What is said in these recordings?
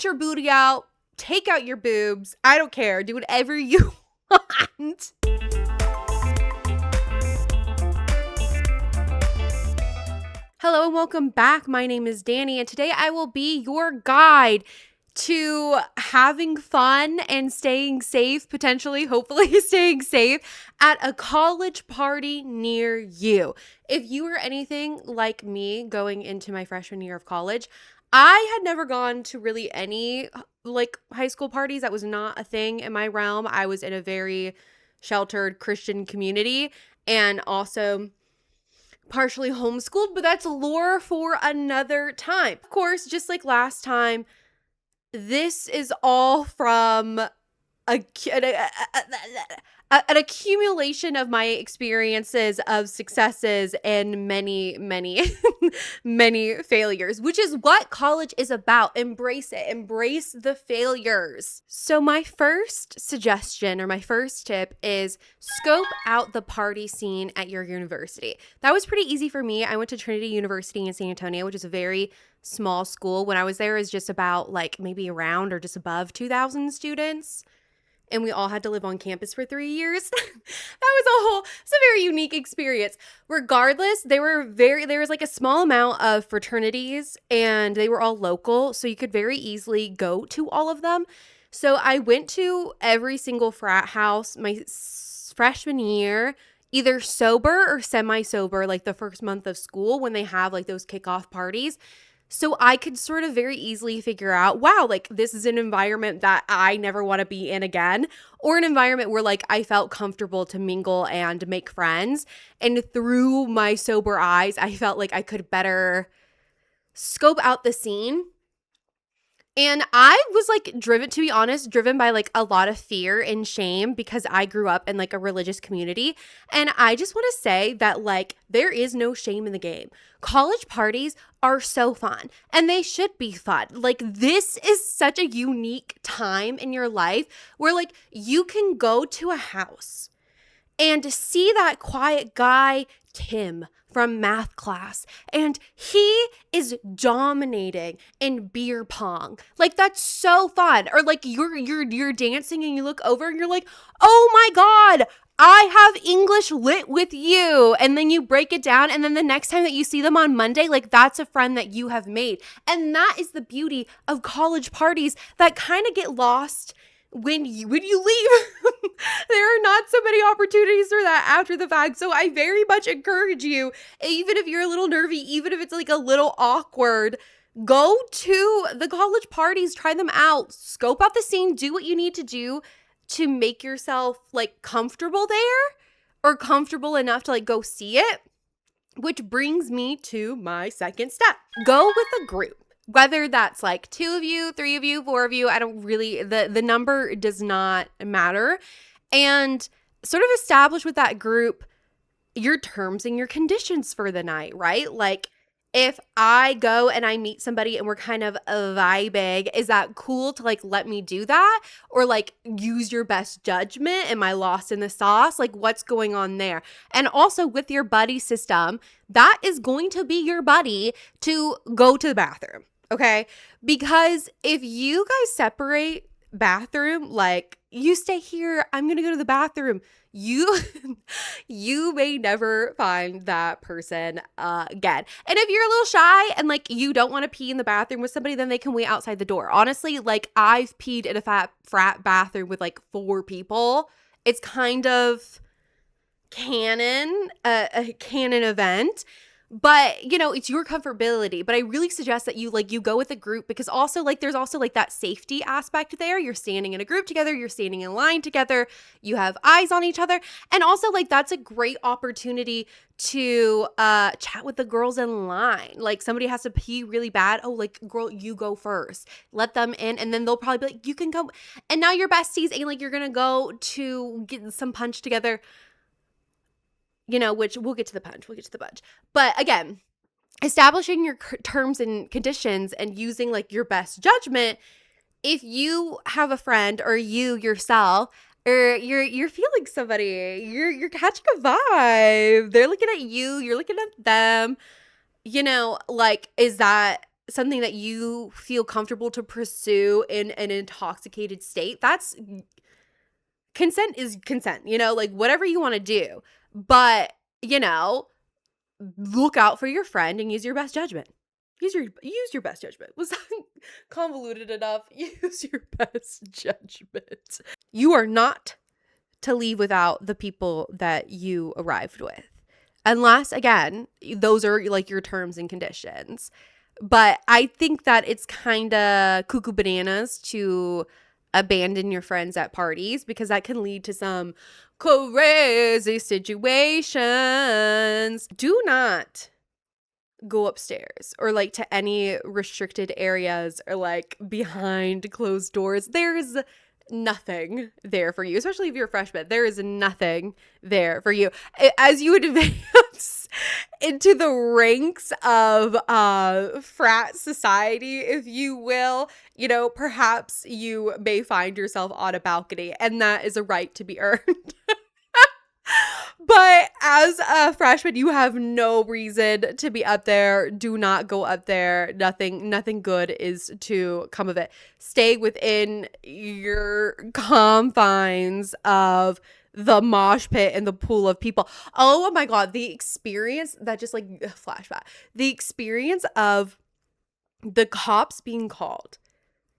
get your booty out, take out your boobs. I don't care. Do whatever you want. Hello and welcome back. My name is Dani, and today I will be your guide to having fun and staying safe, potentially, hopefully staying safe at a college party near you. If you were anything like me going into my freshman year of college, I had never gone to really any high school parties. That was not a thing in my realm. I was in a very sheltered Christian community and also partially homeschooled, but that's lore for another time. Of course, just like last time, this is all from an accumulation of my experiences of successes and many, many failures, which is what college is about. Embrace it. Embrace the failures. So my first suggestion or my first tip is scope out the party scene at your university. That was pretty easy for me. I went to Trinity University in San Antonio, which is a very small school. When I was there, it was just about maybe around or just above 2,000 students. And we all had to live on campus for 3 years. It's a very unique experience. Regardless, there was a small amount of fraternities and they were all local. So you could very easily go to all of them. So I went to every single frat house my freshman year, either sober or semi-sober, the first month of school when they have those kickoff parties. So I could sort of very easily figure out, wow, this is an environment that I never want to be in again, or an environment where I felt comfortable to mingle and make friends. And through my sober eyes, I felt like I could better scope out the scene. And I was driven by a lot of fear and shame because I grew up in a religious community. And I just want to say that there is no shame in the game. College parties are so fun and they should be fun. This is such a unique time in your life where you can go to a house and see that quiet guy, Tim, from math class, and he is dominating in beer pong. That's so fun. Or you're dancing and you look over and you're like, oh my God, I have English lit with you. And then you break it down. And then the next time that you see them on Monday, that's a friend that you have made. And that is the beauty of college parties that kind of get lost when you leave. There are not so many opportunities for that after the fact. So I very much encourage you, even if you're a little nervy, even if it's a little awkward, go to the college parties, try them out, scope out the scene, do what you need to do to make yourself comfortable there or comfortable enough to go see it. Which brings me to my second step. Go with a group. Whether that's 2 of you, 3 of you, 4 of you, I don't really, the number does not matter. And sort of establish with that group your terms and your conditions for the night, right? If I go and I meet somebody and we're kind of vibing, is that cool to let me do that? Or use your best judgment? Am I lost in the sauce? What's going on there? And also with your buddy system, that is going to be your buddy to go to the bathroom. Okay? Because if you guys separate bathroom, you stay here, I'm going to go to the bathroom, you may never find that person again. And if you're a little shy and you don't want to pee in the bathroom with somebody, then they can wait outside the door. Honestly, I've peed in a frat bathroom with 4 people. It's kind of a canon event. But, it's your comfortability. But I really suggest that you go with a group because also there's also that safety aspect there. You're standing in a group together. You're standing in line together. You have eyes on each other. And also that's a great opportunity to chat with the girls in line. Somebody has to pee really bad. Oh, girl, you go first. Let them in. And then they'll probably be you can go. And now you're besties and you're going to go to get some punch together. Which we'll get to the punch. But again, establishing your terms and conditions and using your best judgment. If you have a friend or you yourself, or you're feeling somebody, you're catching a vibe. They're looking at you. You're looking at them. Is that something that you feel comfortable to pursue in an intoxicated state, that's consent is consent, like whatever you want to do. But, look out for your friend and use your best judgment. Use your best judgment. Was that convoluted enough? Use your best judgment. You are not to leave without the people that you arrived with. Unless, again, those are like your terms and conditions. But I think that it's kind of cuckoo bananas to abandon your friends at parties, because that can lead to some crazy situations. Do not go upstairs or like to any restricted areas or like behind closed doors. There's nothing there for you, especially if you're a freshman. There is nothing there for you. As you advance into the ranks of frat society, if you will, perhaps you may find yourself on a balcony, and that is a right to be earned. But as a freshman, you have no reason to be up there. Do not go up there. Nothing good is to come of it. Stay within your confines of the mosh pit and the pool of people. Oh my God, the experience that just like flashback. The experience of the cops being called.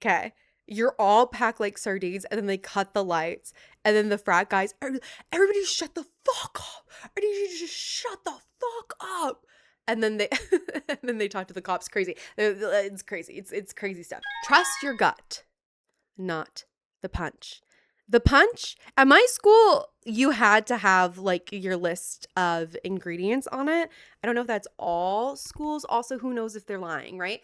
Okay. You're all packed like sardines, and then they cut the lights, and then the frat guys, everybody shut the fuck up. I need you to just shut the fuck up. And then they and then they talk to the cops. Crazy. It's crazy. It's crazy stuff. Trust your gut, not the punch. The punch at my school, you had to have like your list of ingredients on it. I don't know if that's all schools. Also, who knows if they're lying, right?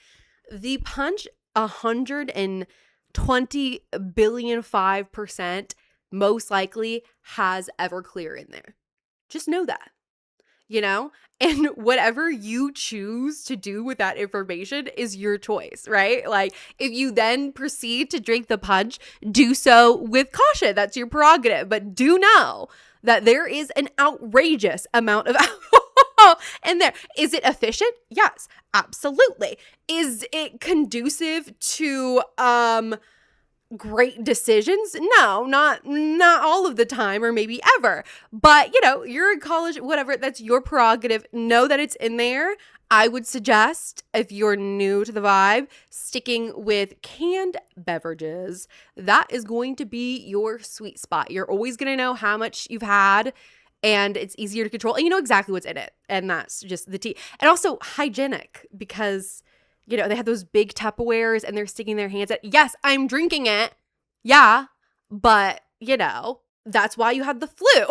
The punch, 120,000,000,005% most likely has Everclear in there. Just know that, and whatever you choose to do with that information is your choice, right? Like if you then proceed to drink the punch, do so with caution. That's your prerogative. But do know that there is an outrageous amount of alcohol in there. Is it efficient? Yes, absolutely. Is it conducive to great decisions? No, not all of the time, or maybe ever. But you're in college, whatever, that's your prerogative. Know that it's in there. I would suggest, if you're new to the vibe, sticking with canned beverages. That is going to be your sweet spot. You're always going to know how much you've had, and it's easier to control, and you know exactly what's in it. And that's just the tea. And also hygienic, because they have those big Tupperwares and they're sticking their hands at, yes, I'm drinking it. Yeah. But, that's why you have the flu.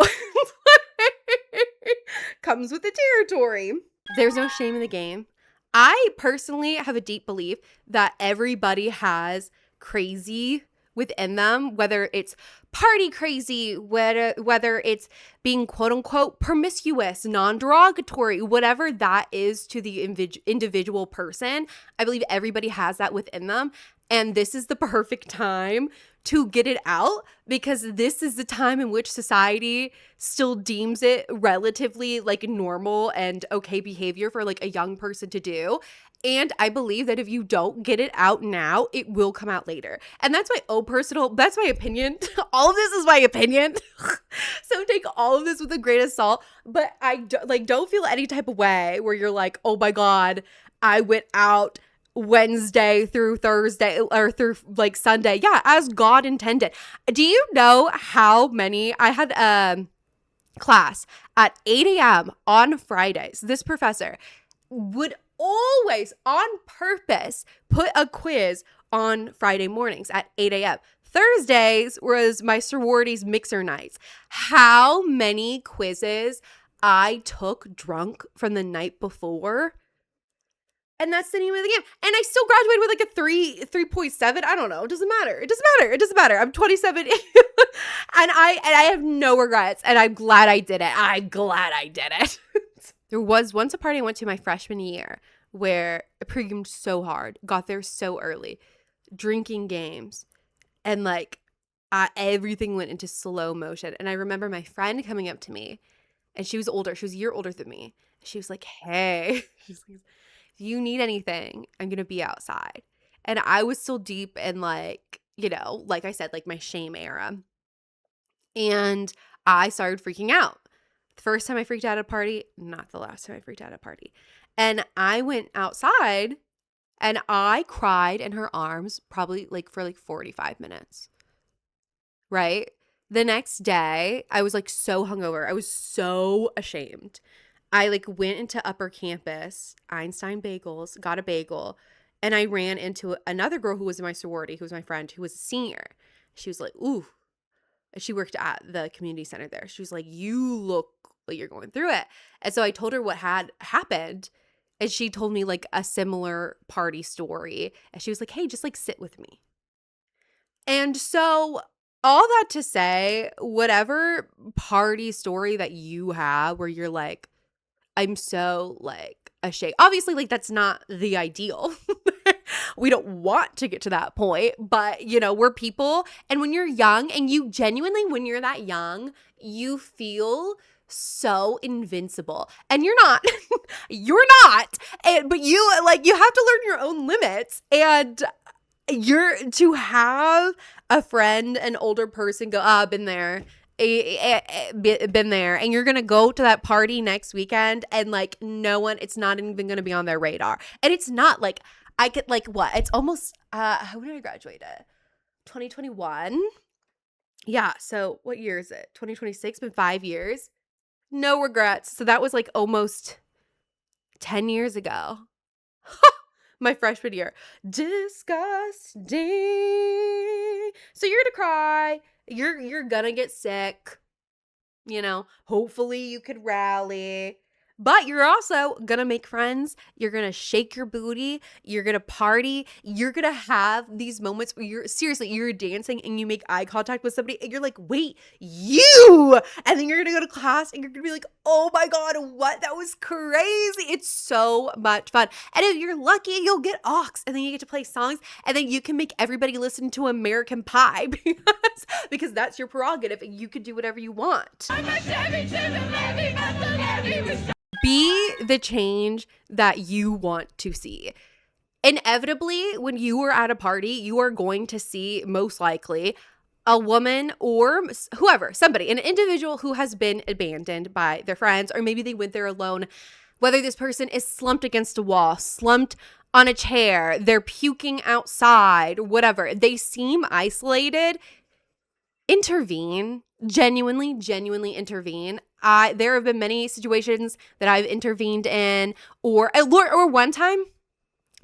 Comes with the territory. There's no shame in the game. I personally have a deep belief that everybody has crazy within them, whether it's party crazy, whether it's being quote unquote promiscuous, non-derogatory, whatever that is to the individual person. I believe everybody has that within them. And this is the perfect time to get it out, because this is the time in which society still deems it relatively like normal and okay behavior for like a young person to do. And I believe that if you don't get it out now, it will come out later. And that's that's my opinion. All of this is my opinion. So take all of this with a grain of salt. But don't feel any type of way where you're like, oh my God, I went out Wednesday through Thursday or through like Sunday. Yeah, as God intended. Do you know how many I had class at 8 a.m. on Fridays? This professor would always on purpose put a quiz on Friday mornings at 8 a.m. Thursdays was my sorority's mixer nights. How many quizzes I took drunk from the night before? And that's the name of the game. And I still graduated with like a 3.7. I don't know. It doesn't matter. It doesn't matter. I'm 27. and I have no regrets. And I'm glad I did it. There was once a party I went to my freshman year where I pre-gamed so hard, got there so early, drinking games, and like everything went into slow motion. And I remember my friend coming up to me, and she was older. She was a year older than me. She was like, hey, she's like, if you need anything, I'm going to be outside. And I was still deep in like, you know, like I said, like my shame era. And I started freaking out. The first time I freaked out at a party, not the last time I freaked out at a party. And I went outside and I cried in her arms probably like for like 45 minutes. Right? The next day, I was like so hungover. I was so ashamed. I like went into upper campus, Einstein Bagels, got a bagel, and I ran into another girl who was in my sorority, who was my friend, who was a senior. She was like, ooh, she worked at the community center there. She was like, you look like you're going through it. And so I told her what had happened. And she told me like a similar party story. And she was like, hey, just like sit with me. And so all that to say, whatever party story that you have where you're like, I'm so like ashamed. Obviously, like that's not the ideal. We don't want to get to that point, but you know, we're people. And when you're young and you genuinely, when you're that young, you feel so invincible. And you're not. You're not. But you like you have to learn your own limits. And you're to have a friend, an older person go, been there, been there, and you're gonna go to that party next weekend and like no one, it's not even gonna be on their radar. And it's not like I could like what? It's almost how did I graduate it? 2021. Yeah, so what year is it? 2026, been 5 years. No regrets. So that was like almost 10 years ago. My freshman year. Disgusting. So you're gonna cry. You're gonna get sick. You know, hopefully you could rally. But you're also gonna make friends. You're gonna shake your booty. You're gonna party. You're gonna have these moments where you're dancing and you make eye contact with somebody and you're like, wait, you! And then you're gonna go to class and you're gonna be like, oh my God, what? That was crazy. It's so much fun. And if you're lucky, you'll get aux and then you get to play songs and then you can make everybody listen to American Pie because that's your prerogative and you can do whatever you want. Be the change that you want to see. Inevitably, when you are at a party, you are going to see, most likely, a woman or whoever, somebody, an individual who has been abandoned by their friends, or maybe they went there alone. Whether this person is slumped against a wall, slumped on a chair, they're puking outside, whatever. They seem isolated. Intervene. Genuinely intervene. There have been many situations that I've intervened in, or one time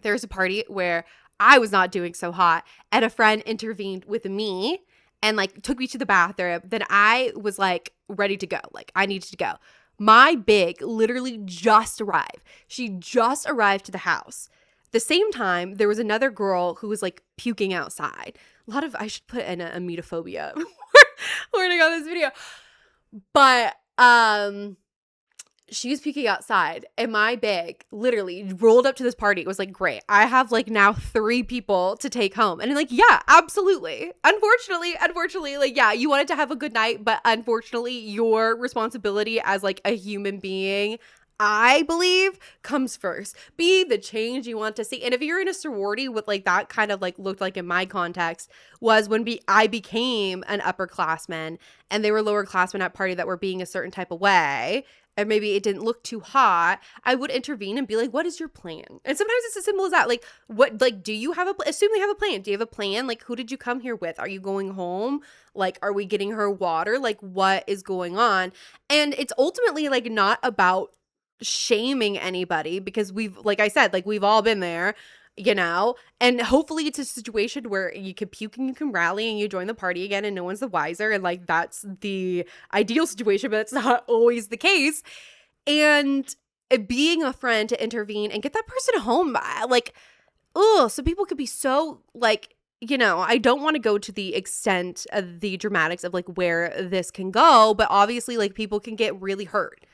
there was a party where I was not doing so hot and a friend intervened with me and like took me to the bathroom. Then I was like ready to go. Like I needed to go. My big literally just arrived. She just arrived to the house. The same time, there was another girl who was like puking outside. I should put in a emetophobia warning on this video. But she was puking outside and my bag literally rolled up to this party. It was like, great. I have like now 3 people to take home. And I'm like, yeah, absolutely. Unfortunately, like, yeah, you wanted to have a good night, but unfortunately your responsibility as like a human being, I believe, comes first. Be the change you want to see. And if you're in a sorority, what like that kind of like looked like in my context was when I became an upperclassman and they were lowerclassmen at party that were being a certain type of way, and maybe it didn't look too hot, I would intervene and be like, what is your plan? And sometimes it's as simple as that. Like, what, like, do you have assume they have a plan. Do you have a plan? Like, who did you come here with? Are you going home? Like, are we getting her water? Like, what is going on? And it's ultimately like not about shaming anybody because like I said, like we've all been there, you know, and hopefully it's a situation where you can puke and you can rally and you join the party again and no one's the wiser. And like, that's the ideal situation, but it's not always the case. And being a friend to intervene and get that person home, like, oh, so people could be so like, you know, I don't want to go to the extent of the dramatics of like where this can go, but obviously like people can get really hurt.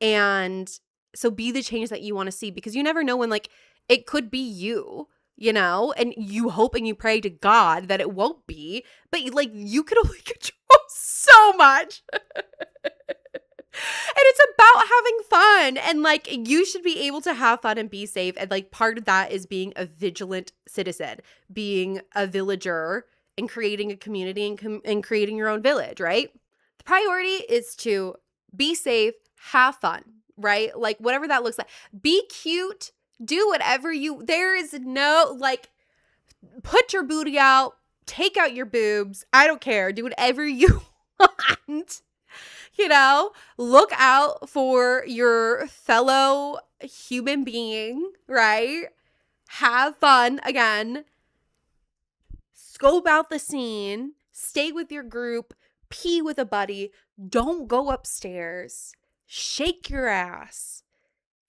And so be the change that you want to see because you never know when like it could be you, you know, and you hope and you pray to God that it won't be, but like you can only control so much. And it's about having fun. And like, you should be able to have fun and be safe. And like, part of that is being a vigilant citizen, being a villager, and creating a community and creating your own village, right? The priority is to be safe, have fun, right? Like, whatever that looks like. Be cute, do whatever there is no, like, put your booty out, take out your boobs. I don't care. Do whatever you want. Look out for your fellow human being, right? Have fun again. Scope out the scene. Stay with your group. Pee with a buddy. Don't go upstairs. Shake your ass.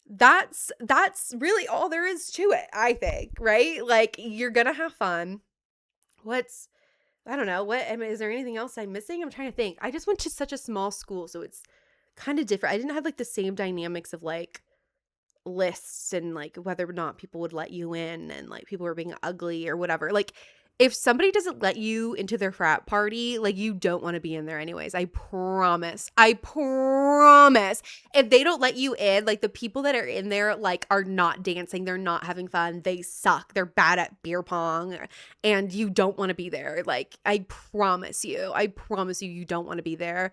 That's really all there is to it, I think, right? Like, you're gonna have fun. I don't know. Is there anything else I'm missing? I'm trying to think. I just went to such a small school, so it's kind of different. I didn't have like the same dynamics of like lists and like whether or not people would let you in and like people were being ugly or whatever. Like, if somebody doesn't let you into their frat party, like, you don't want to be in there anyways. I promise. If they don't let you in, like, the people that are in there, like, are not dancing. They're not having fun. They suck. They're bad at beer pong, and you don't want to be there. Like, I promise you, you don't want to be there.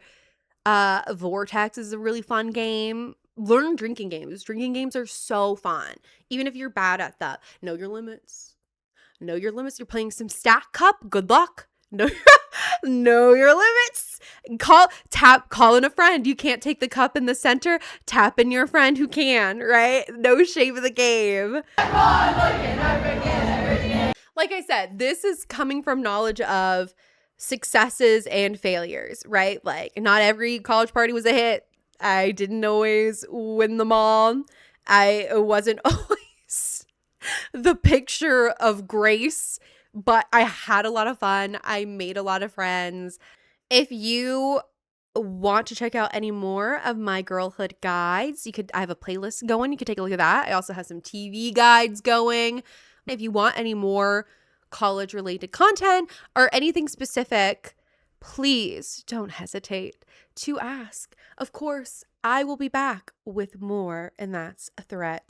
Vortex is a really fun game. Learn drinking games. Drinking games are so fun. Even if you're bad at that, know your limits. You're playing some stack cup. Good luck. Know your limits. Call in a friend. You can't take the cup in the center. Tap in your friend who can, right? No shame in the game. Like I said, this is coming from knowledge of successes and failures, right? Like, not every college party was a hit. I didn't always win them all. I wasn't always the picture of grace, but I had a lot of fun. I made a lot of friends. If you want to check out any more of my girlhood guides, I have a playlist going. You could take a look at that. I also have some TV guides going. If you want any more college related content or anything specific, please don't hesitate to ask. Of course, I will be back with more, and that's a threat.